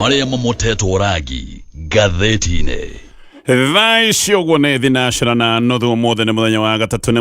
Maria moteto oragi gatheti-inĩ thaa icio ũguo nĩ thinacara na nuthu ũmũthĩ nĩ mũthenya wa gatatũ nĩ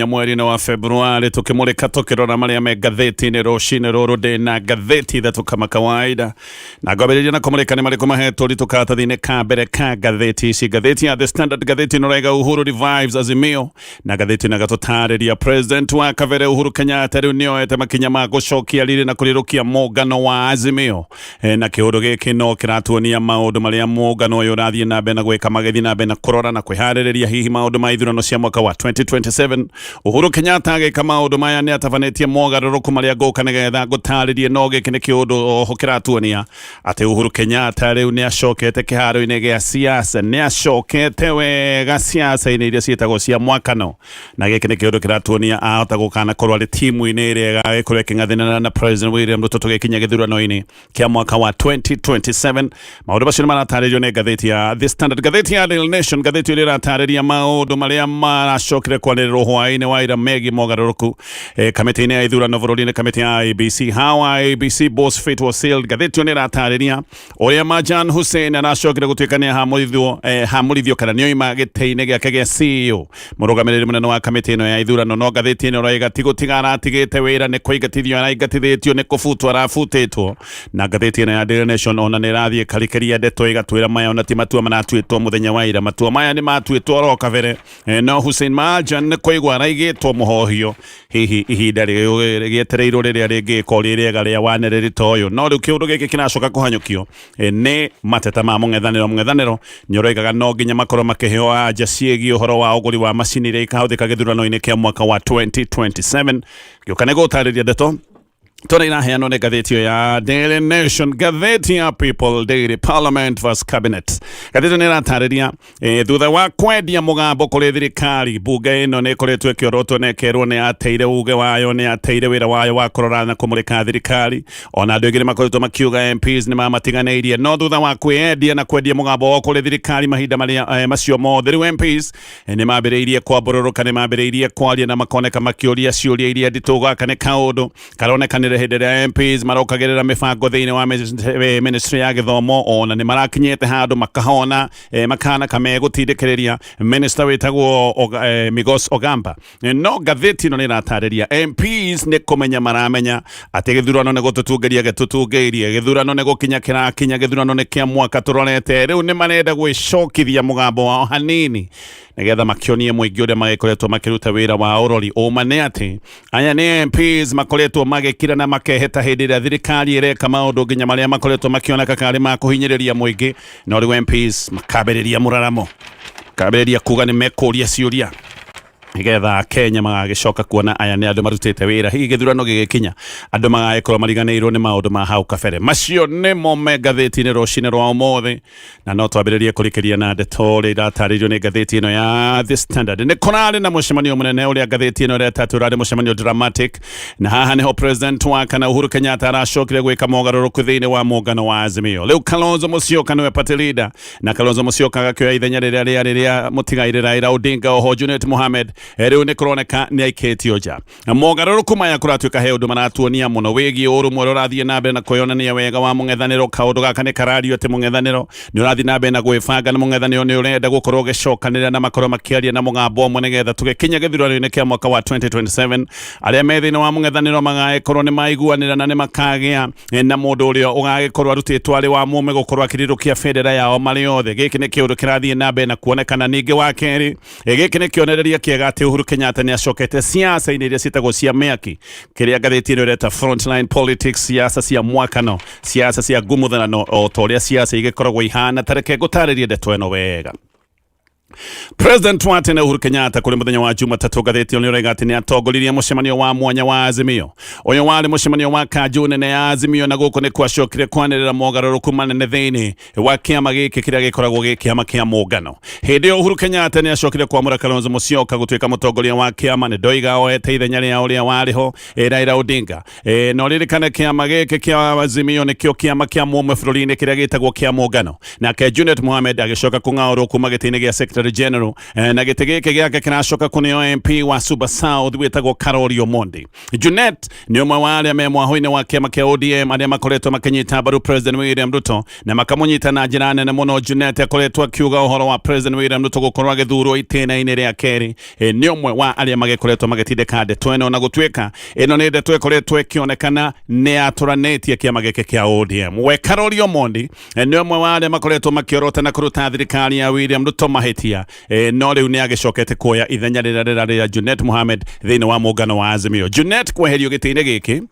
mweri wa Februari tukimulika tukirora maria me gatheti-inĩ rũcinĩ rũrũ ndĩ na gatheti ithatũ kama kawaida na ngwambĩrĩria na kũmũrĩka nĩ marĩkũ mahetwo ritũ karatathi-inĩ ka mbere ka gatheti ici. Gatheti ya The Standard, gatheti nĩrauga Uhuru revives Azimio, na gatheti na gatũtarĩria president wa kabere Uhuru Kenyatta rĩu nĩoete makinya ma gũcokia riri na kũrirũkia mũngano wa Azimio, na kĩũndũ gĩkĩ no kĩratuonia maũndũ marĩa mũngano ũyũ ũrathiĩ na mbere na gwĩka magethi na mbere na kũrora na kwĩharĩrĩria hihi maũndũ ma ithurano cia mwaka wa 2027. Uhuru Kenyatta agĩka maũndũ maya nĩ atabanĩtie mogarũrũku marĩa ngũka nĩgetha ngũtarĩrie no gĩkĩ nĩ kĩũndũ oho kĩratuonia atĩ Uhuru Kenyatta rĩu nĩ acokete kĩharo-inĩ gĩa siasa, nĩ acokete wega siasa-inĩ iria ciĩtagwo cia mwakano, na gĩkĩ nĩ kĩũndũ kĩratuonia ahota gũkana korwo arĩ timu-inĩ ĩrĩa ĩgagĩkorwo ĩkĩng'athĩnana na President William Ruto tũgĩkinya gĩthurano-inĩ kĩa mwaka wa 2027. Maũndũ macio nĩ maratarĩrio nĩ gatheti ya The Standard. Gatheti ya Daily Nation, gatheti ĩrĩa ĩratarĩria maũndũ marĩa maracokire kwanĩrĩrwo hwaĩ-inĩ wa ira megiĩ mogarũrũku kamĩtĩ-inĩ ya ithurano bũrũri-inĩ, kamĩtĩ ya IEBC, how IEBC boss fate was sealed. Gatheti ĩyo nĩ ĩratarĩria ũrĩa Majan Hussein aracokire gũtuĩka nĩ hamũrithio kana nĩoima gĩtĩ-inĩ gĩake gĩa CEO, mũrũgamĩrĩri mũnene wa kamĩtĩ ĩno ya ithurano. No gatheti ĩno ĩrauga tigũtiga aratigĩte wĩra, nĩ kũingatithio araingatithĩtio, nĩ kũbutwo arabutĩtwo. Na gatheti ĩno ya Daily Nation ona nĩ ĩrathiĩ karikĩria ndeto ĩgatwĩra maya ona ti matua maratuĩtwo mũthenya wa ira, matua maya nĩ matuĩtwo oro kabere. No Hussein Majan nĩ kũigua araigĩtwo mũhohio hihi ihinda rĩgĩetereirwo rĩrĩa rĩngĩkorwo rĩrĩega rĩa wanĩrĩri ta ũyũ. No rĩu kĩũndũ gĩkĩ kĩracoka kũhanyũkio nĩ mateta ma mũng'ethanĩro nĩ ũroigaga no nginya makorwo makĩheo anja ciĩgiĩ ũhoro wa ũgũri wa macini iria ikahũthĩka gĩthurano-inĩ kĩa mwaka wa 2027. Gĩũka nĩ gũtarĩria ndeto tona iraheanwo nĩ gatheti ya Daily Nation. Gatheti ya People Daily, Parliament vs Cabinet. Gatheti nĩ ĩratarĩria thutha wa kwendia Mugambo kũrĩ thirikari, bunge ĩno nĩ ĩkoretwo ĩkĩorotwo na ĩkerwo nĩ yateire uge wayo, nĩ yateire wĩra wayo wa kũrora na kũmũrĩka thirikari. Ona andũ aingĩ nĩ makoretwo makiuga MPs nĩ mamatiganĩirie. No thutha wa kwĩendia na kwendia Mugambo kũrĩ thirikari mahinda marĩa macio mothe, rĩu MPs nĩ mambĩrĩirie kwambũrũrũka, nĩ mambĩrĩirie kwaria na makoneka makĩũria ciũria iria nditũ. Gaka nĩ kaũndũ karonekanĩre hĩndĩ ĩrĩa MPs marokagĩrĩra mĩbango thĩinĩ wa ministry ya gĩthomo, ona nĩ marakinyĩte handũ makahona makana kamegũtindĩkĩrĩria minister wĩtagwo Migos Ogamba. No gatheti ĩno nĩ ĩratarĩria MPs nĩ kũmenya maramenya atĩ gĩthurano nĩ gũtũtungĩria gĩtũtungĩirie, gĩthurano nĩ gũkinya kĩrakinya, gĩthurano nĩ kĩa mwaka tũrorete. Rĩu nĩ marenda gwĩcokithia Mugambo wao hanini nĩgetha makĩonie mũingĩ ũrĩa magĩkoretwo makĩruta wĩra wa ũrori. Ũma nĩ atĩ aya nĩ MPs makoretwo magĩkira na makeheta hĩndĩ ĩrĩa thirikari ĩreka maũndũ nginya marĩa makoretwo makĩoneka karĩ ma kũhinyĩrĩria mũingĩ. No rĩu MPs makambĩrĩria mũraramo, makambĩrĩria kuga nĩ mekũria ciũria nĩgetha Kenya magagĩcoka kuona aya nĩ andũ marutĩte wĩra. Hihi gĩthurano gĩgĩkinya andũ magagĩkorwo mariganĩirwo nĩ maũndũ ma hau kabere. Macio nĩmo me gatheti-inĩ rũcinĩ rwa ũmũthĩ, na no twambĩrĩrie kũrĩkĩria na ndeto ũrĩa iratarĩrio nĩ gatheti ĩno ya The Standard. Nĩ kũrarĩ na mũcemanio mũnene ũrĩa gatheti ĩno ĩretatwo ũrarĩ mũcemanio dramatic, na haha nĩho president wa kana Uhuru Kenyatta aracokire gwĩka mogarũrũku thĩinĩ wa mũngano wa Azimio. Rĩu Kalonzo Musyoka nĩwe party leader, na Kalonzo Musyoka agakĩoya ithenya rĩrĩa mũtigairĩ Raila Odinga oho Junet Mohamed rĩu nĩ kũroneka nĩ aikĩtio nja. Mogarũrũku maya kũratuĩka he ũndũ maratuonia mũno wĩgiĩ ũrũmwe ũrĩa ũrathiĩ na mbere na kwĩyonania wega wa mũng'ethanĩro. Kaũndũ gaka nĩ karario atĩ mũng'ethanĩro nĩ ũrathiĩ na mbere na gwĩbanga, na mũng'ethanĩro nĩ ũrenda gũkorwo ũgĩcokanĩrĩra na makorwo makĩaria na Mugambo ũmwe nĩgetha tũgĩkinya gĩthurano-inĩ kĩa mwaka wa 2027 arĩa me thĩinĩ wa mũng'ethanĩro magagĩkorwo nĩ maiguanĩra na nĩ makagĩa na mũndũ ũrĩa ũgagĩkorwo arutĩtwo arĩ wa mũme gũkorwo akĩrirũkia bendera yao marĩ othe. Gĩkĩ nĩ kĩũndũ kĩrathiĩ na mbere na kuonekana ningĩ wa kerĩ. Gĩkĩ nĩ kĩonereria kĩega atĩ Uhuru Kenyatta nĩ acokete siasa-inĩ iria ciĩtagwo cia mĩaki, kĩrĩa gatheti ĩno ĩreta frontline politics, siasa cia mwakano, siasa cia ngumuthanano, o ta ũrĩa siasa igĩkoragwo ihana. Tareke ngũtarĩrie ndeto ĩno wega. President wa tene Uhuru Kenyatta kũrĩ mũthenya wa Jumatatũ, gatheti nĩ ũrauga atĩ nĩ atongoririe mũcemanio wa mwanya wa Azimio. Ũyũ warĩ mũcemanio wa kanjũ nene ya Azimio, na gũkũ nĩ kwacokire kwanĩrĩra mogarũrũku manene thĩinĩ wa kĩama gĩkĩ kĩrĩa gĩkoragwo gĩ kĩama kĩa mũngano. Hĩndĩ ĩyo Uhuru Kenyatta nĩ acokire kwamũra Kalonzo Musyoka gũtuĩka mũtongoria wa kĩama. Nĩ ndoiga oete ithenya rĩa ũrĩa warĩho Raila Odinga. No ririkane kĩama gĩkĩ kĩa Azimio nĩkĩo kĩama kĩa mũmwe bũrũri-inĩ kĩrĩa gĩtagwo kĩa mũngano, nake Junet Mohamed agĩcoka kũng'aũrwo kuma gĩtĩ-inĩ gĩa Secretary General na gĩtĩ gĩake kĩracoka kũneo MP wa Suba South wĩtagwo Karori Omondi. Junet nĩ ũmwe wa arĩa me mwahũ-inĩ wa kĩama kĩa ODM arĩa makoretwo makĩnyita mbaru President William Ruto na makamũnyita na njĩra nene mũno. Junet akoretwo akiuga ũhoro wa President William Ruto gũkorwo agĩthurwo itĩna-inĩ rĩa kerĩ. Nĩ ũmwe wa arĩa magĩkoretwo magĩtindĩka ndeto ĩno na gũtuĩka ĩno nĩ ndeto ĩkoretwo ĩkĩonekana nĩ atũranĩtie kĩama gĩkĩ kĩa ODM. We Karori Omondi nĩ ũmwe wa arĩa makoretwo makĩorota na kũruta thirikari ya William Ruto mahĩtia, no rĩu nĩ agĩcokete kuoya ithenya rĩrĩa Junet Mohamed thĩinĩ wa muungano wa Azimio. Junet kweherio gĩtĩ-inĩ gĩkĩ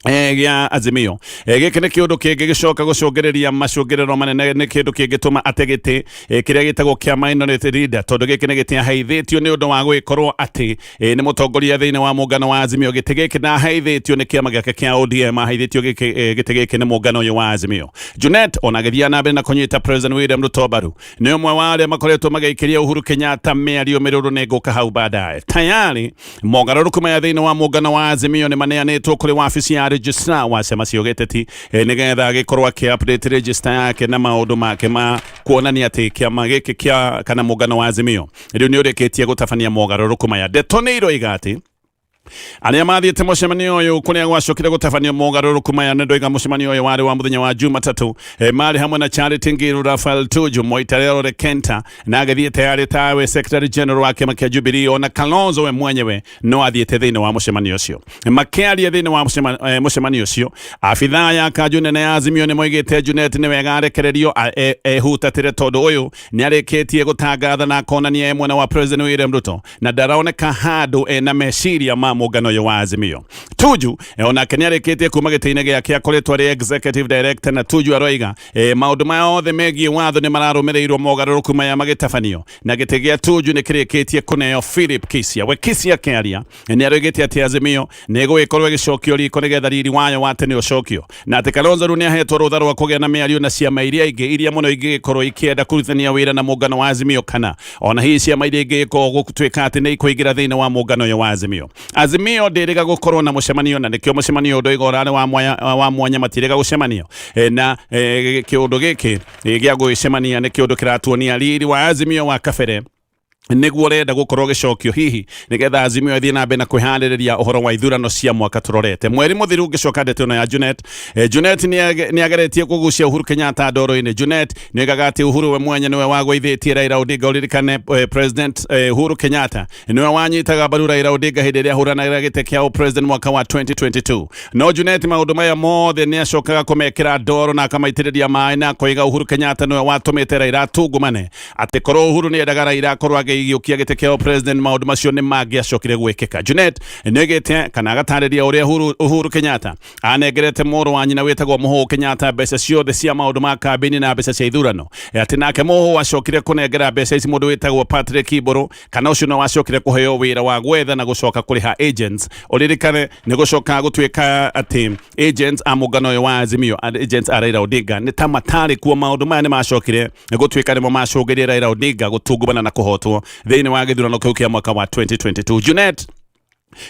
gĩa Azimio gĩkĩ nĩ kĩũndũ kĩngĩ gĩcoka gũcũngĩrĩria macũngĩrĩro manene, nĩ kĩndũ kĩngĩtũma ate gĩtĩ kĩrĩa gĩtagwo kĩa minority leader, tondũ gĩkĩ nĩ gĩtĩ aheithĩtio nĩ ũndũ wa gwĩkorwo atĩ nĩ mũtongoria thĩinĩ wa muungano wa Azimio. Gĩtĩ gĩkĩ ndaheithĩtio nĩ kĩama gĩake kĩa ODM, aheithĩtio gĩtĩ gĩkĩ nĩ muungano ũyũ wa Azimio. Junet ona gĩthiĩ na mbere na kũnyita President William Ruto mbaru, nĩ ũmwe wa arĩa makoretwo magĩikĩria Uhuru Kenyatta mĩario mĩrũrũ nĩ ngũka hau baadaye. Tayari mogarũrũku maya thĩinĩ wa muungano wa Azimio nĩ maneanĩtwo kũrĩ wabici ya registrar wa ciama cia ũgitĩri nĩgetha agĩkorwo akĩ-update register yake na maũndũ make ma kuonania atĩ kĩama gĩkĩ kĩa kana muungano wa Azimio rĩu nĩ ũrĩkĩtie gũtabania mogarũrũku maya. Ndeto nĩ iroiga atĩ arĩa mathiĩte mũcemanio ũyũ kũrĩa gwacokire gũtabanio mogarũrũku maya nĩ ndoiga mũcemanio ũyũ warĩ wa mũthenya wa Jumatatũ, marĩ hamwe na Charity Ngilu, Rafael Tuju, Moitarero Kenta na agĩthiĩte arĩ tawe Secretary General wa kĩama kĩa Jubilee, ona Kalonzo we mwenyewe no athiĩte thĩinĩ wa mũcemanio ũcio. Makĩaria thĩinĩ wa mũcemanio ũcio, abithaa ya kanjũ nene ya Azimio nĩ moigĩte Junet nĩ wega arekererio ehutatĩre, tondũ ũyũ nĩ arĩkĩtie gũtangatha na akonania mwena wa President William Ruto na ndaroneka handũ na meciria ma muungano ũyũ wa Azimio. Tuju onake nĩ arĩkĩtie kuma gĩtĩ-inĩ gĩake akoretwo arĩ executive director, na Tuju aroiga maũndũ maya othe megiĩ watho nĩ mararũmĩrĩirwo mogarũrũku maya magĩtabanio, na gĩtĩ gĩa Tuju nĩ kĩrĩkĩtie kũneo Philip Kisia. We Kisia kĩaria nĩ aroigĩte atĩ Azimio nĩ ĩgũgĩkorwo ĩgĩcokio riko nĩgetha riri wayo wa tene ũcokio, na atĩ Kalonzo rĩu nĩ ahetwo rũtha rwa kũgĩa na mĩario na ciama iria ingĩ iria mũno ingĩgĩkorwo ikĩenda kũrutithania wĩra na muungano wa Azimio, kana ona hihi ciama iria ingĩgĩkorwo gũtuĩka atĩ nĩ ikũingĩra thĩinĩ wa muungano ũyũ wa Azimio. Azimio ndĩrĩga gũkorwo na mũcemanio, na nĩkĩo mũcemanio ũndũ igorane wa mwanya matirĩga gũcemanio na kĩũndũ gĩkĩ gĩa gwĩcemania nĩ kĩũndũ kĩratuonia riri wa Azimio wa kabere nĩguo ũrenda gũkorwo gĩcokio hihi nĩgetha Azimio ĩthiĩ na mbere na kwĩharĩrĩria ũhoro wa ithurano cia mwaka tũrorete. Mweri mũthiru ngĩcoka ndeto ĩno ya Junet. Junet nĩ ageretie kũgucia Uhuru Kenyatta ndoro-inĩ. Junet nĩ oigaga atĩ Uhuru we mwenya nĩwe wagũithĩtie Raila Odinga. Ũririkane President Uhuru Kenyatta nĩwe wanyitaga mbaru Raila Odinga hĩndĩ ĩrĩa ahũranagĩra gĩtĩ kĩa president mwaka wa 2022. No Junet maũndũ maya mothe nĩ acokaga kũmekĩra ndoro na akamaitĩrĩria maĩ na koiga Uhuru Kenyatta nĩwe watũmĩte Raila atungumane, atĩ korwo Uhuru nĩ endaga Raila akorwo igĩũkia gĩtĩ kĩa president maũndũ macio nĩ mangĩacokire gwĩkĩka. Junet nĩ oigĩte kana agatarĩria ũrĩa Uhuru Kenyatta anengerete mũrũ wa nyina wĩtagwo Mũhũũ Kenyatta mbeca ciothe cia maũndũ ma kambĩini na mbeca cia ithurano, atĩ nake Mũhũũ acokire kũnengera mbeca ici mũndũ wĩtagwo Patrick Ibũrũ, kana ũcio no wacokire kũheo wĩra wa gwetha na gũcoka kũrĩha agents. Ũririkane nĩ gũcoka gũtuĩka atĩ agents a muungano ũyũ wa Azimio, agents a Raila Odinga nĩ ta matarĩ kuo. Maũndũ maya nĩ macokire gũtuĩka nĩmo macũngĩrĩria Raila Odinga gũtungumana na kũhotwo thĩinĩ wa gĩthurano kĩu kĩa mwaka wa 2022. Junet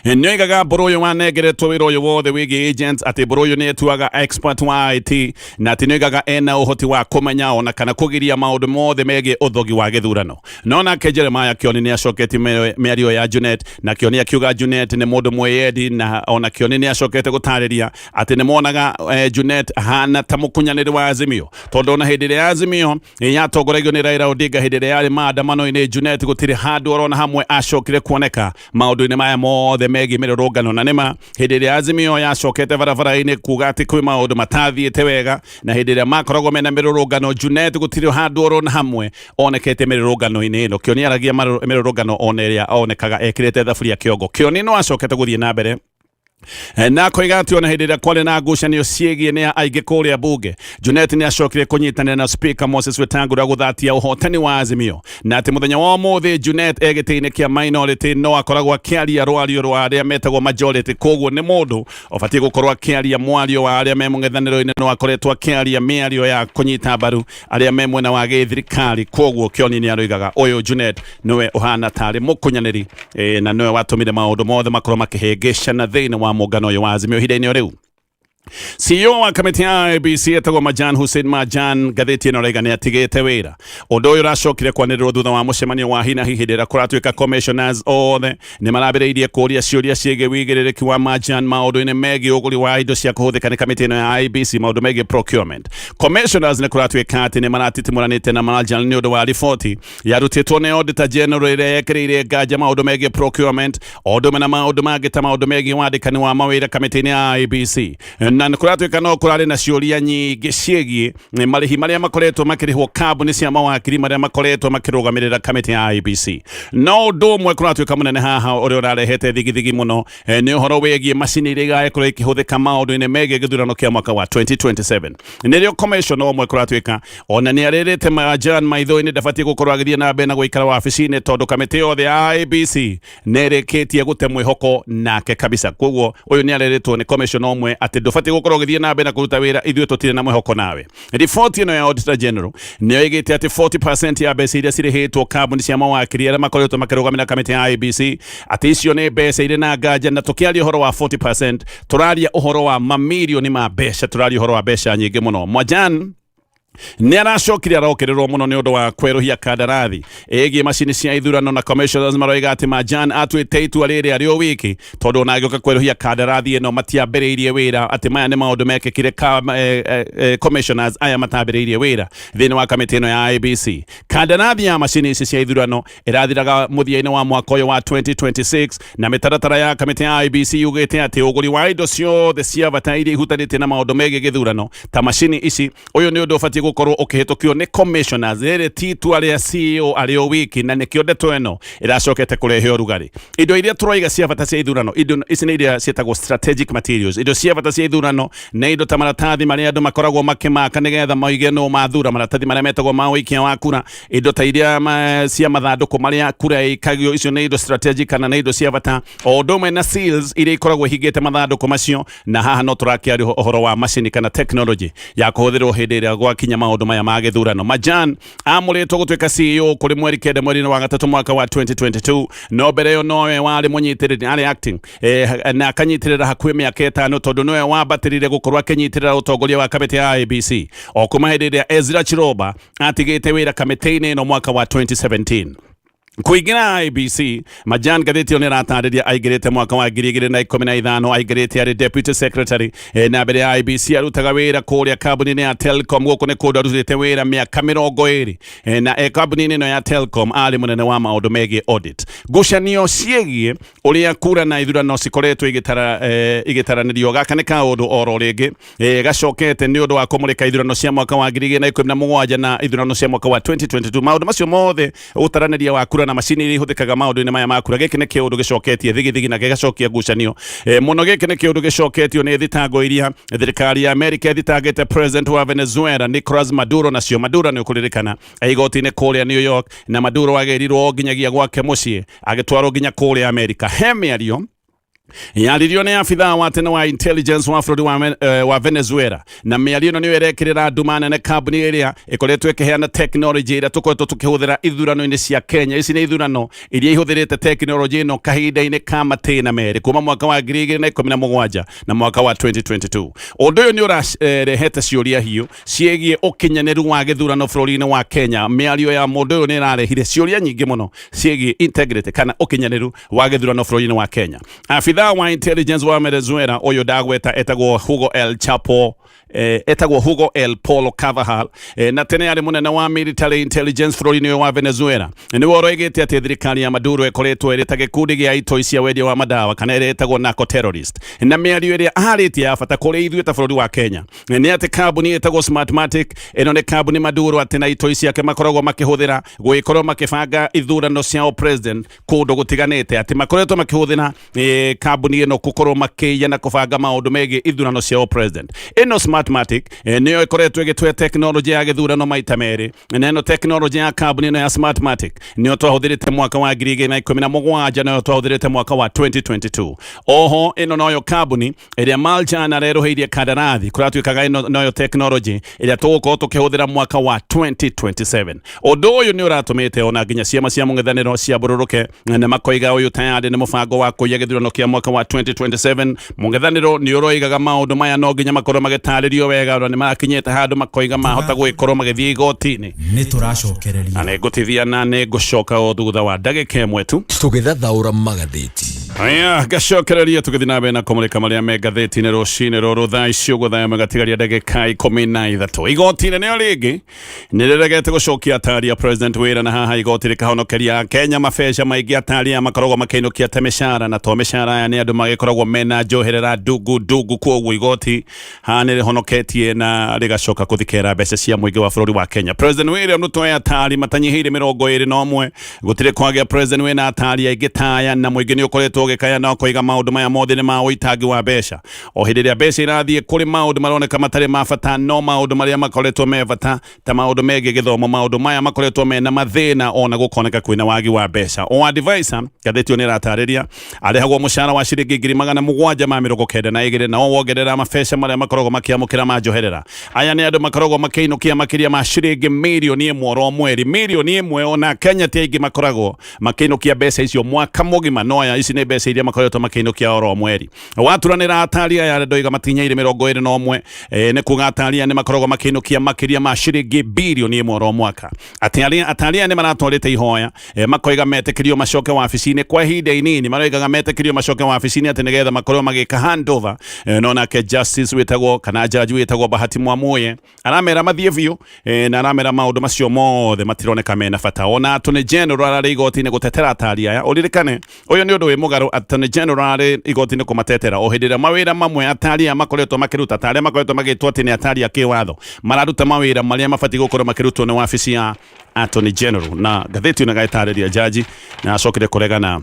nĩ oigaga mbũrũ ũyũ wanengeretwo wĩra ũyũ wothe wĩgiĩ agents, atĩ mbũrũ ũyũ nĩ etuaga expert wa IT, na atĩ nĩ oigaga ena ũhoti wa kũmenya ona kana kũgiria maũndũ mothe megiĩ ũthogi wa gĩthurano. No nake Jeremiah Kioni nĩ acoketie mĩario ya Junet, na Kioni akiuga Junet nĩ mũndũ mwĩyendi, na ona Kioni nĩ acokete gũtarĩria atĩ nĩ monaga Junet ahana ta mũkunyanĩri wa Azimio, tondũ ona hĩndĩ ĩrĩa Azimio yatongoragio nĩ Raila Odinga hĩndĩ ĩrĩa yarĩ maandamano-inĩ, Junet gũtirĩ handũ orona hamwe acokire kuoneka maũndũ-inĩ maya mothe megiĩ mĩrũrũngano, na nĩma hĩndĩ ĩrĩa Azimio yacokete barabara-inĩ kuga atĩ kwĩ maũndũ matathiĩte wega, na hĩndĩ ĩrĩa makoragwo mena mĩrũrũngano, Junet gũtirĩ handũ orona hamwe onekete mĩrũrũngano-inĩ ĩno. Kioni aragia mĩrũrũngano ona ĩrĩa onekaga ekĩrĩte thaburia kĩongo. Kioni no acokete gũthiĩ na mbere na koiga atĩ ona hĩndĩ ĩrĩa kwarĩ na ngucanio ciĩgiĩ nĩ aingĩ kũrĩa bunge, Junet nĩ acokire kũnyitanĩra na Speaker Moses Wetangula gũthatia ũhotani wa Azimio, na atĩ mũthenya wa ũmũthĩ Junet gĩtĩ-inĩ kĩa minority no akoragwo akĩaria rwario rwa arĩa metagwo majority. Koguo nĩ mũndũ ũbatiĩ gũkorwo akĩaria mwario wa arĩa me mũng'ethanĩro-inĩ, no akoretwo akĩaria mĩario ya kũnyita mbaru arĩa me mwena wa gĩthirikari. Koguo Kioni nĩ aroigaga ũyũ Junet nĩwe ũhana tarĩ mũkunyanĩri na nĩwe watũmire maũndũ mothe makorwo makĩhĩngĩcana thĩinĩ wa muungano ũyũ wa Azimio ihinda-inĩ rĩu. CEO wa kamiti ya IEBC etagwo Majan Hussein Majan gatheti ino raiga ni atigite wira undu uyu uracokire kwanirwo thutha wa mucemanio wa hina hihi ndira kuratuika commissioners othe ni marabiriirie kuria ciuria ciege wigiririku wa Majan maundu-ini megie uguri wa indo cia kuhuthika ni kamiti ino ya IEBC maundu megie procurement. Commissioners ni kuratuika ati ni maratitimuranite na Majan ni undu wa riboti yarutitwo ni Auditor General iria yekireire ngaja maundu megie procurement undu na maundu mangĩ ta maundu megie wandikani wa mawira kamiti-ini ya IEBC na kuratuika no kurari na ciuria nyingi ciegie marihi maria makoretwo makirihwo kambuni cia mawakiri maria makoretwo makirugamirira kamiti ya IEBC no ndumwe kuratuika munene haha uria urarehete thigithigi muno ni uhoro wegie macini iria igakorwo ikihuthika maundu-ini megie githurano kia mwaka wa 2027 nirio commission omwe kuratuika ona ni aririte Majan maitho-ini ndabatie gukorwo agithie na mbere na guikara wabici-ini tondu kamiti yothe ya IEBC nerikitie gute mwihoko nake kabisa koguo uyu ni ariritwo ni commission omwe ati ndubatie gukorwo githie na mbere na kuruta wira ithuĩ tutire na mwihoko nawe. Riboti ino ya Auditor General nĩyo ĩgĩte ati 40% ya mbeca iria cirĩhĩtwo kambuni cia mawakiri arĩa makoretwo makĩrũgamĩrĩra kamiti ya IEBC ati icio nĩ mbeca irĩ na nganja na tũkĩaria ũhoro wa 40% tũraria ũhoro wa mamirioni ma mbeca tũraria ũhoro wa mbeca nyingĩ mũno. Majan ni aracokire arokererwo muno ni undu wa kweruhia kandarathi egie macini cia ithurano na commissioners maroiga ati Majan atwite itua riri ario wiki tondu na agioka kweruhia kandarathi ino matiambiriirie wira ati maya ni maundu mekikire commissioners aya matambiriirie wira thini wa kamiti ino ya IEBC. Kandarathi ya macini ici cia ithurano irathiraga muthia-ini wa mwaka uyu wa 2026 na mitaratara ya kamiti ya IEBC yugite ati uguri wa indo ciothe cia bata iria ihutanite na maundu megie githurano ta macini ici uyu ni undu ubatie gukorwo ukihitukio ni commissioners riri titua ria CEO ario wiki na nikio ndeto eno iracokete kurehe urugari indo iria turoiga cia bata cia ithurano indo ici ni iria cietagwo strategic materials indo cia bata cia ithurano na indo ta maratathi maria andu makoragwo makimaka nigetha moige no mathura maratathi maria metagwo ma wikia wa kura indo ta iria cia mathanduku maria kura ikagio icio ni indo strategic kana ni indo cia bata o ndome na seals iria ikoragwo higite mathanduku macio na haha no turakiaria uhoro wa macini kana technology ya kuhuthirwo hindi iria gwakinya maundu maya ma githurano. Majan amuritwo gutuika CEO kuri mweri kenda mweri wa gatatu mwaka wa 2022 no mbere yo nowe wari munyitiriri ari acting na akanyitirira hakuhi miaka itano tondu nowe wabatirire gukorwo akinyitirira utongoria wa kamiti ya IEBC o kuma hindi iria Ezra Chiroba atigite wira kamiti-ini ino mwaka wa 2017 kuingira IEBC. Majan gatheti yo nĩratariria aingĩrĩte mwaka wa 2015 aingĩrĩte ari deputy secretary na mbere ya IEBC arutaga wĩra kũrĩa kambuni-inĩ ya Telcom gũkũ nĩ kũndũ arutĩte wĩra mĩaka 20 na kambuni-inĩ ĩno ya Telcom arĩ mũnene wa maũndũ megie audit. Ngucanio ciĩgie ũrĩa kura na ithurano cikoretwo igĩtaranĩrio gaka nĩ kaũndũ oro rĩngĩ gacokete nĩ ũndũ wa kũmũrĩka ithurano cia mwaka wa 2017 na ithurano cia mwaka wa 2022 maũndũ macio mothe ũtaranĩria wa kura na macini iria ihuthikaga maundu-ini maya ma kura. Giki ni kiundu gicoketie thigithigi na gigacokia ngucanio muno. Giki ni kiundu gicoketio ni thitango iria thirikari ya America thitangite president wa Venezuela Nicolas Maduro nacio. Maduro ni ukuririkana igoti-ini kuria New York na Maduro agerirwo nginyagia gwake mucii agitwarwo nginya kuria America. Hemiario yaririo ni afithaa wa tene wa intelligence wa bũrũri wa Venezuela na mĩario ĩno nĩyo ĩrekĩrĩra nduma nene kambuni ĩrĩa ĩkoretwo ĩkĩheana technology ĩrĩa tũkoretwo tũkĩhũthĩra ithurano-inĩ cia Kenya. Ici nĩ ithurano iria ihũthĩrĩte technology ĩno kahinda-inĩ ka matĩna merĩ kuma mwaka wa 2017 na mwaka wa 2022. Ũndũ ũyũ nĩ ũrarehete ciũria hiũ ciĩgiĩ ũkinyanĩru wa gĩthurano bũrũri-inĩ wa Kenya. Mĩario ya mũndũ ũyũ nĩ ĩrarehire ciũria nyingĩ mũno ciĩgiĩ integrity kana ũkinyanĩru wa gĩthurano bũrũri-inĩ wa Kenya. Afithaa wa intelligence wa Venezuela uyu dagweta etagwo Hugo El Chapo etagwo Hugo El Polo Carvajal na tene ari munene wa military intelligence bũrũri-inĩ wa Venezuela nĩ woroigĩte atĩ thirikari ya Maduro ĩkoretwo ĩrĩ ta gĩkundi gĩa itoi cia wendia wa madawa kana ĩrĩa ĩtagwo narco terrorist. Na mĩario ĩrĩa aharĩtie ya bata kũrĩ ithuĩ ta bũrũri wa Kenya nĩ atĩ kambuni ĩtagwo Smartmatic ĩno nĩ kambuni Maduro atĩ na itoi ciake makoragwo makĩhũthĩra gũgĩkorwo makĩbanga ithurano ciao president kũndũ gũtiganĩte atĩ makoretwo makĩhũthĩra kambuni ĩno gũkorwo makĩiya na kũbanga maũndũ megie ithurano ciao president. Ĩno Smartmatic nĩyo ĩkoretwo ĩgĩtũhe technology ya gĩthurano maita merĩ na ĩno technology ya kambuni ĩno ya Smartmatic nĩyo twahũthĩrĩte mwaka wa 2017 nayo twahũthĩrĩte mwaka wa 2022. Oho ĩno noyo kambuni ĩrĩa Majan arerũhĩirie kandarathi kũratuĩkaga ĩno noyo technology ĩrĩa tũgũkorwo tũkĩhũthĩra mwaka wa 2027. Ũndũ ũyũ nĩ ũratũmĩte ona nginya ciama cia mũng'ethanĩro cia mbũrũrũke na makoiga ũyũ tayari nĩ mũbango wa kũiya gĩthurano kĩa mwaka wa 2027 mungethaniro ni uroigaga maundu maya no nginya makorwo magitaririo wega ni makinyete handu makoiga mahota gwikorwo magithii igoti-ini ni turacokereria ane ngutithia na ne ngucoka o thutha wa ndagika imwe tu tugithathaura magathiti aya gacokereria tugithina bena kumulika maria me ngathiti-ini rucini ruru thaa icio guthaya magatigaria ndagika 13 igoti-ini nio ringi niregete gucokia atari ya president wira na haha igoti rikahonokeria Kenya mafeca maingi atari ya makoragwo makainukia te mishara na to mishara aya ni andu magikoragwo mena njoherera ndugu kwoguo igoti hana rihonoketie na rigacoka kuthikera mbeca cia muingi wa bururi wa Kenya. President William Ruto ya atari matanyihire 21 gutire kwagia president wina atari ya igitaya na muingi ni ukoretwo gikaya na koiga maundu maya mothe ni ma uitagi wa mbeca o hindi ria mbeca irathie kuri maundu maroneka matari mabata no maundu maria makoretwo mebata ta maundu megi githomo maundu maya makoretwo mena mathina ona gukoneka kwina wagi wa mbeca o advisor gatheti ni ratariria arehagwo mushara wa ciringi 792 na wongerera mabesha maria makoragwo makiamukira majoherera aya ni andu makoragwo makainukia makiria ma ciringi milioni 1 ro mweri milioni 1 ona Kenya tiingi makoragwo makainukia mbeca icio mwaka mugima noya ici ni mbeca iria makoretwo makainukia oro mweri waturanira ataria ya ndoiga matinyaire 21 ni kuga ataria ni makoragwo makainukia makiria ma ciringi bilioni 1 ro mwaka ataria ni maratwarite ihoya makoiga metekirio macoke wabici-ini kwa ihinda inini maroigaga metekirio macoke wabici-ini ati nigetha makorwo magika handover no nake justice witagwo kana judge witagwo Bahati Mwamuye aramera mathie biu na aramera maundu macio mothe matironeka mena bata ona attorney general ari igoti-ini gutetera atari aya uririkane uyu ni undu wi mugaru attorney general ari igoti-ini kumatetera o hindira mawira mamwe atari aya makoretwo makiruta atari makoretwo magitwo ati ni atari a kiwatho mararuta mawira maria mabati gukorwo makirutwo ni wabici ya attorney general na gatheti na gaitariria jaji na acokire kuregana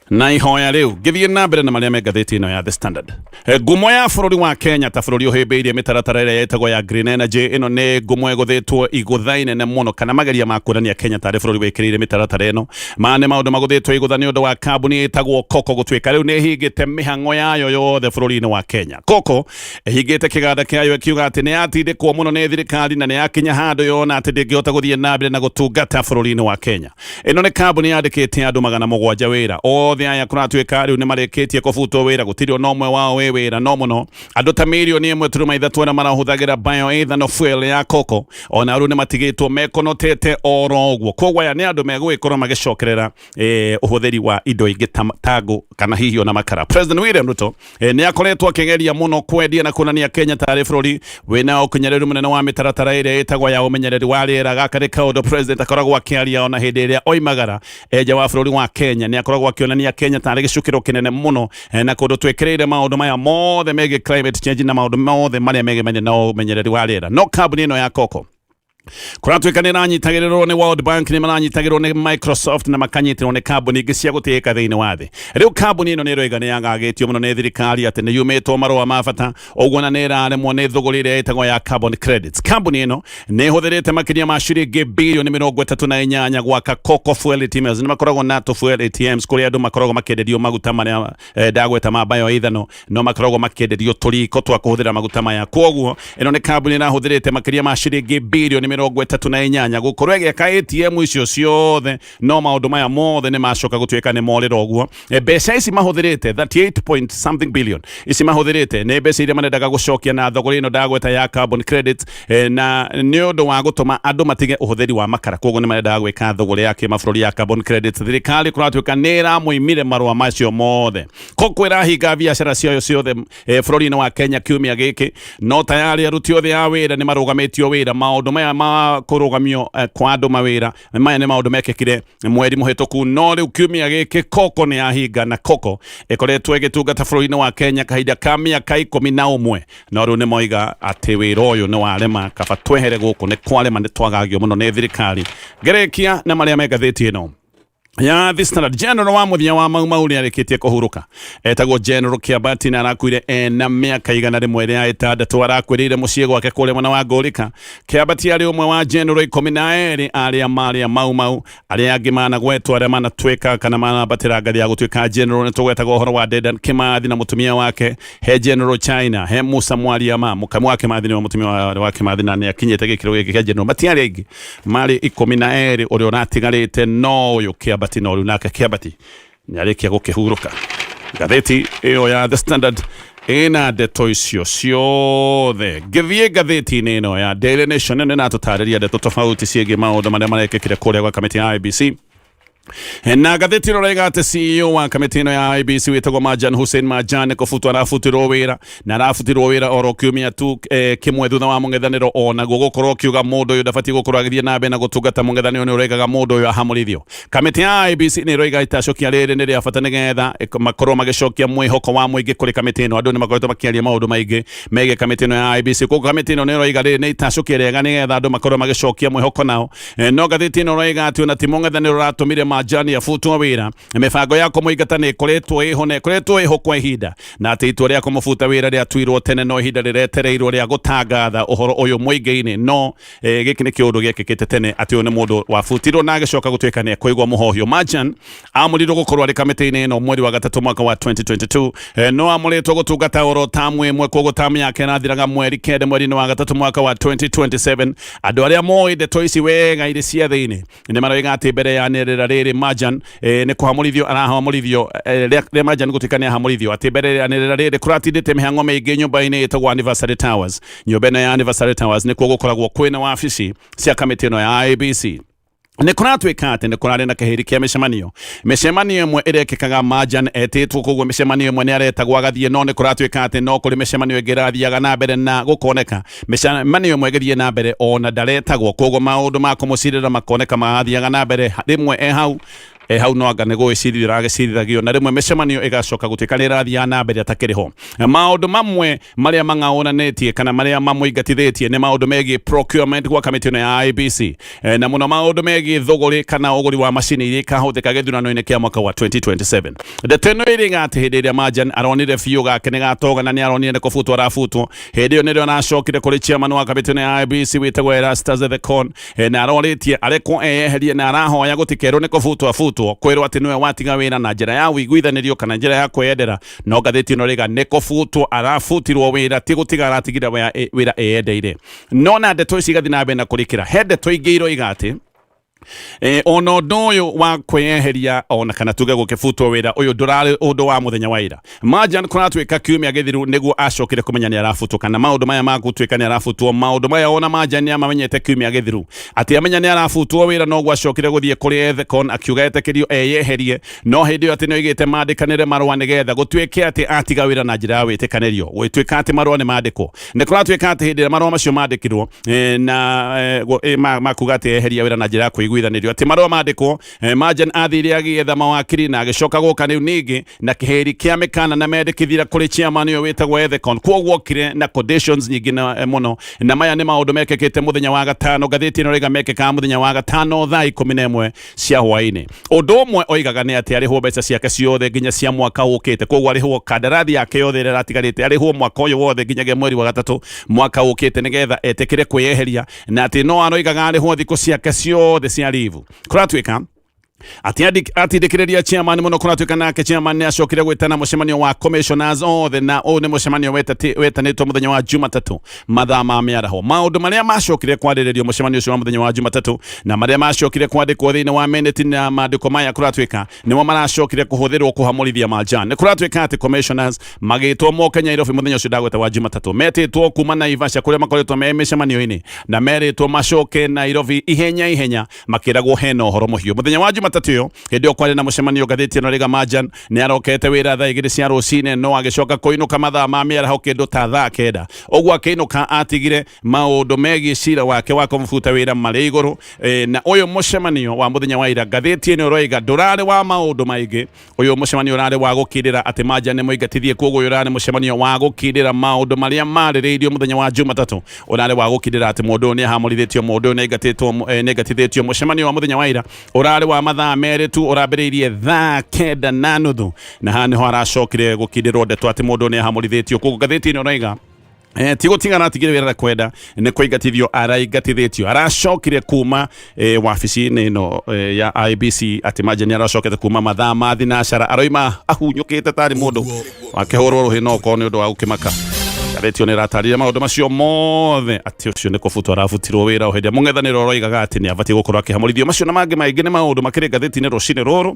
na ihoya riu githie na mbere na maria me ngathiti ino ya The Standard ngumo ya bururi wa Kenya ta bururi uhimbiirie mitaratara iria yetagwo ya green energy ino ni ngumo eguthitwo iguthaine ne muno kana mageria makurania Kenya tari bururi wikirire mitaratara ino mane maundu maguthitwo iguthani undu wa kambuni itagwo koko gutwika riu ni hingite mihango yayo yothe bururi-ini wa Kenya koko hingite kiganda kiayo kiuga ati ni atindikwo muno ni thirikari na ni yakinya handu yona ati ndingihota guthie na mbere na gutungata bururi-ini wa Kenya ino ni kambuni yandikite andu 700 wira aya kuratwika riu ni mareketie kufutwo wira gutirio no mwe wao wira no muno andu ta milioni 1.3 na marahuthagira bioethanol fuel ya koko ona riu ni matigitwo mekonotete orogwo kogwa ya ni andu megwikorwo magicokerera uhuthiri wa indo ingi tago kana hihi ona makara. President William Ruto ni akoretwo akigeria muno kwendia na kunania Kenya tari bururi wina ukinyereru munene wa mitaratara iria itagwa ya umenyereri wa riera gaka ri kaundo president akoragwo akiaria ona hindi iria oimagara eja wa bururi wa Kenya ni akoragwo akionania Kenya tari gicukiro kinene muno na kundu twikirire maundu maya mothe mege climate change na maundu mothe maria mege na umenyereri wa riera no kambuni ino ya koko kuratwika ni ranyitagirirwo ni World Bank ni maranyitagirirwo ni Microsoft na makanyitirwo ni kambuni ingi cia gutiika thiini wa thi riu kambuni ino ni roiga ni yangagitio muno ni thirikari ati ni yumitwo marua mabata uguo na ni iraremwo ni thuguri iria itagwo ya carbon credits. Kambuni ino ni huthirite makiria ma ciringi bilioni 38 gwaka Coco Fuel ATMs ni makoragwo nato Fuel ATMs kuria andu makoragwo makienderio maguta maria ndagweta ma bioethanol no makoragwo makienderio turiko twa kuhuthira maguta maya kwoguo ino ni kambuni na huthirite makiria ma ciringi bilioni 38 gukorwo egiaka ATM icio ciothe no maundu maya mothe ni macoka gutwika ni moriro guo mbeca ici mahuthirite 38 point something billion ici mahuthirite ni mbeca iria marendaga gucokia na thogora ino ndagweta ya carbon credits na ni undu wa gutuma andu matige uhuthiri wa makara kwoguo ni marendaga gwika thogora ya kimaburi ya carbon credits thirikari kuratwika ni ramuimire marua macio mothe koko irahinga biacara cio ciothe bururi-ini wa Kenya kiumia giki no tayari aruti othe a wira ni marugamitio wira maundu maya ma kurugamio kwa andu mawira maya ni maundu mekekire mweri muhituku no riu kiumia giki koko ni yahinga na koko ikoretwo igitungata bururi-ini wa Kenya kahinda ka miaka 11 no riu ni moiga ati wira uyu ni warema kaba twehere guku ni kwarema ni twagagio muno ni thirikari gerekia na maria megathiti ino ya The Standard. General wa muthia wa mau ni arikitie kuhuruka etagwo General Kiabati na arakuire na miaka 106 arakwirire mucie gwake kule mwana wa Ngorika. Kiabati ari umwe wa General 12 aria maria mau aria angi mana gwetwo aria mana tweka kana mana batira ngari ya gutwika General ni tugwetagwo horo wa Dedan Kimathi na mutumia wake he General China he Musa Mwaliama mukamu wake Kimathi ni mutumia wa Kimathi na ni akinyete gikiro giki kia General matiari ingi mari 12 uri uratigarite no uyu Kiabati no nake Kiabati nyarikia gukihuruka ngathĩti ĩyo ya The Standard ĩna ndeto icio ciothe. Gĩthiĩ ngathĩti-inĩ ĩno ya Daily Nation nĩ natũtarĩria ndeto tofauti ciĩgiĩ maũndũ marĩa marekĩkire kũrĩa gwa kamĩtĩ ya IEBC. Na ngathĩti ĩno rauga atĩ CEO wa kamĩtĩ ĩno ya IEBC wĩtagwo Marjan Hussein Marjan kũbutwo arabutirwo wĩra na arabutirwo wĩra oro kiumia tu kĩmwe thutha wa mũng'ethanĩro onaguo gũkorwo kiuga mũndũ ũyũ ndabatiĩ gũkorwo agĩthiĩ na mbere na gũtungata mũng'ethanĩro nĩ ũraugaga mũndũ ũyũ ahamũrithio. Kamĩtĩ ya IEBC nĩ ĩrauga itacokia rĩrĩ nĩ rĩa bata nĩgetha makorwo magĩcokia mwĩhoko wa mũingĩ kũrĩ kamĩtĩ ĩno. Andũ nĩ makoretwo makĩaria maũndũ maingĩ megiĩ kamĩtĩ ĩno ya IEBC. Koguo kamĩtĩ ĩno nĩ ĩrauga rĩrĩ nĩ itacokia rĩega nĩgetha andũ makorwo magĩcokia mwĩhoko nao. No ngathĩti ĩno ĩrauga atĩ ona ti mũng'ethanĩro ũratũmire Marjan abutwo wĩra. Mĩbango ya kũmũingata nĩ ĩkoretwo ĩho kwa ihinda na atĩ itua rĩa kũmũbuta wĩra rĩatuirwo tene no ihinda rĩretereirwo rĩa gũtangatha ũhoro ũyũ mũingĩ-inĩ. No gĩkĩ nĩ kĩũndũ gĩekĩkĩte tene atĩ ũyũ nĩ mũndũ wabutirwo na agĩcoka gũtuĩka nĩ ekũigwo mũhohio. Marjan amũrirwo gũkorwo arĩ kamĩtĩ-inĩ ĩno mweri wa gatatũ mwaka wa 2022. No amũrĩtwo gũtungata oro tamu ĩmwe, koguo tamu yake ĩrathiraga mweri kenda mweri-inĩ wa gatatũ mwaka wa 2027. Andũ arĩa moĩ ndeto ici wega irĩ cia thĩinĩ nĩ marauga atĩ mbere ya nĩrĩra rĩrĩ Marjan nĩ kũhamũrithio arahamũrithio rĩa Marjan gũtuĩka nĩ ahamũrithio atĩ mbere ya nĩrĩra rĩrĩ kũratindĩte mĩhang'o mĩingĩ nyũmba-inĩ ĩtagwo Anniversary Towers. Nyũmba ĩno ya Anniversary Towers nĩkuo gũkoragwo kwĩna wabici cia kamĩtĩ ĩno ya IEBC. Nĩ kũratuĩka atĩ nĩ kũrarĩ na kĩhĩri kĩa mĩcemanio ĩmwe ĩrekĩkaga Marjan etĩtwo, koguo mĩcemanio ĩmwe nĩ aretagwo agathiĩ. No nĩ kũratuĩka atĩ no kũrĩ mĩcemanio ĩngĩ ĩrathiaga na mbere na gũkoneka mĩcemanio ĩmwe ĩgĩthiĩ na mbere ona ndaretagwo, koguo maũndũ ma kũmũcirĩra makoneka magathiaga na mbere. Rĩmwe hau no anga nĩ gwĩcirithio aragĩcirithagio na rĩmwe mĩcemanio ĩgacoka gũtuĩka nĩ ĩrathiaga na mbere atakĩrĩ ho. Maũndũ mamwe marĩa mang'aũranĩtie kana marĩa mamũingatithĩtie nĩ maũndũ megiĩ procurement gwa kamĩtĩ ĩno ya IEBC na mũno maũndũ megiĩ thũgũrĩ kana ũgũri wa macini iria ikahũthĩka gĩthurano-inĩ kĩa mwaka wa 2027. Ndeto ĩno ĩrĩga atĩ hĩndĩ ĩrĩa Marjan aronire biũ gake nĩ gatoga na nĩ aronire nĩ kũbutwo arabutwo, hĩndĩ ĩyo nĩrĩo aracokire kũrĩ chairman wa kamĩtĩ ĩno ya IEBC wĩtagwo Erastus Thekon na arorĩtie arekwo eyeherie na arahoya gũtikerwo nĩ kũbutwo abutwo, kwĩrwo atĩ nĩwe watiga wĩra na njĩra ya ũiguithanĩrio kana njĩra ya kwendera. No ngathĩti ĩno rĩga nĩ kũbutwo arabutirwo wĩra, ti gũtiga aratigire wĩra eyendeire. No na ndeto ici igathiĩ na mbere na kũrĩkĩra. He ndeto ingĩ iroiga atĩ ona ũndũ ũyũ wa kwĩyeheria ona kana tuge gũkĩbutwo wĩra ũyũ ndũrarĩ ũndũ wa mũthenya wa ira. Marjan kũratuĩka kiumia gĩthiru nĩguo acokire kũmenya nĩ arabutwo kana maũndũ maya ma gũtuĩka nĩ arabutwo. Maũndũ maya ona Marjan nĩ amamenyete kiumia gĩthiru atĩ amenya nĩ arabutwo wĩra, noguo acokire gũthiĩ kũrĩ Thekon akiuga etĩkĩrio eyeherie. No hĩndĩ ĩyo atĩ nĩ oigĩte mandĩkanĩre marũa nĩgetha gũtuĩke atĩ atiga wĩra na njĩra ya wĩtĩkanĩrio. Gũtuĩka atĩ marũa nĩ mandĩkwo, nĩ kũratuĩka atĩ hĩndĩ ĩrĩa marũa macio mandĩkirwo na makuga atĩ eyeheria wĩra na njĩra ya kũiguithanĩrio atĩ marũa mandĩkwo, Marjan athire agĩetha mawakiri na agĩcoka gũka rĩu ningĩ na kĩhĩri kĩa mĩkana na mendekithia kũrĩ chairman ũyũ wĩtagwo Thekon. Kuoguo okire na conditions nyingĩ mũno, na maya nĩ maũndũ mekĩkĩte mũthenya wa gatano. Ngathĩti ĩno rĩga mekĩkaga mũthenya wa gatano thaa 11 cia hwaĩ-inĩ. Ũndũ ũmwe oigaga nĩ atĩ arĩhwo mbeca ciake ciothe nginya cia mwaka ũkĩte, koguo arĩhwo kandarathi yake yothe ĩrĩa ĩratigarĩte arĩhwo mwaka ũyũ wothe nginyagia mweri wa gatatũ mwaka ũkĩte nĩgetha etĩkĩre kwĩyeheria, na atĩ no aroigaga arĩhwo thikũ ciake ciothe cia leave. Kũratuĩka atindĩkĩrĩria chairman mũno, kũratuĩka nake chairman nĩ acokire gwĩtana mũcemanio wa commissioners othe, na ũyũ nĩ mũcemanio wetanĩtwo mũthenya wa Jumatatũ mathaa ma mĩaraho. Maũndũ marĩa macokire kwarĩrĩrio mũcemanio ũcio wa mũthenya wa Jumatatũ na marĩa macokire kwandĩkwo thĩinĩ wa minute na maandĩko maya kũratuĩka nĩmo maracokire kũhũthĩrwo kũhamũrithia Marjan. Nĩ kũratuĩka atĩ commissioners magĩtwo moke Nyairobi mũthenya ũcio ndagweta wa Jumatatũ, metĩtwo kuma Naivasha kũrĩa makoretwo me mĩcemanio-inĩ na merĩtwo macoke Nairobi ihenya makĩragwo hena ũhoro mũhiũ. Mũthenya wa Jumatatũ ĩyo hĩndĩ ĩyo kwarĩ na mũcemanio, ngathĩti ĩno rĩga Marjan nĩ arokete wĩra thaa 2 cia rũcinĩ, no agĩcoka kũinũka mathaa ma mĩaraho kĩndũ ta thaa 9. Ũguo akĩinũka atigire maũndũ megiĩ cira wake wa kũmũbuta wĩra marĩ igũrũ. Na ũyũ mũcemanio wa mũthenya wa ira, ngathĩti ĩno ĩroiga ndũrarĩ wa maũndũ maingĩ. Ũyũ mũcemanio ũrarĩ wa gũkirĩra atĩ Marjan nĩ mũingatithie, koguo ũrarĩ mũcemanio wa gũkirĩra maũndũ marĩa marĩrĩirio mũthenya wa Jumatatũ. Ũrarĩ wa gũkirĩra atĩ mũndũ ũyũ nĩ ahamũrithĩtio, mũndũ ũyũ nĩ aingatithĩtio. Mũcemanio wa mũthenya wa ira ũrarĩ wa mathaa merĩ tu, ũrambĩrĩirie thaa 9:30 na haha nĩho aracokire gũkindĩrwo ndeto atĩ mũndũ nĩ ahamũrithĩtio. Koguo ngathĩti ĩno ĩroiga ti gũtigana atigire wĩra kwenda, nĩ kũingatithio araingatithĩtio. Aracokire kuma wabici-inĩ ĩno ya IEBC atĩ Marjan aracokete kuma mathaa ma thinacara, aroima ahunyũkĩte tarĩ mũndũ wakĩhũrwo rũhĩ no ko nĩ ũndũ wa gũkĩmaka. Ngathĩti nĩ ĩratarĩria maũndũ macio mothe atĩ ũcio nĩ kũbutwo arabutirwo wĩra o hĩndĩ ya mũng'ethanĩro ũroigaga atĩ nĩ abatiĩ gũkorwo akĩhamũrithio. Macio na mangĩ maingĩ nĩ maũndũ makĩrĩ ngathĩti-inĩ rũcinĩ rũrũ.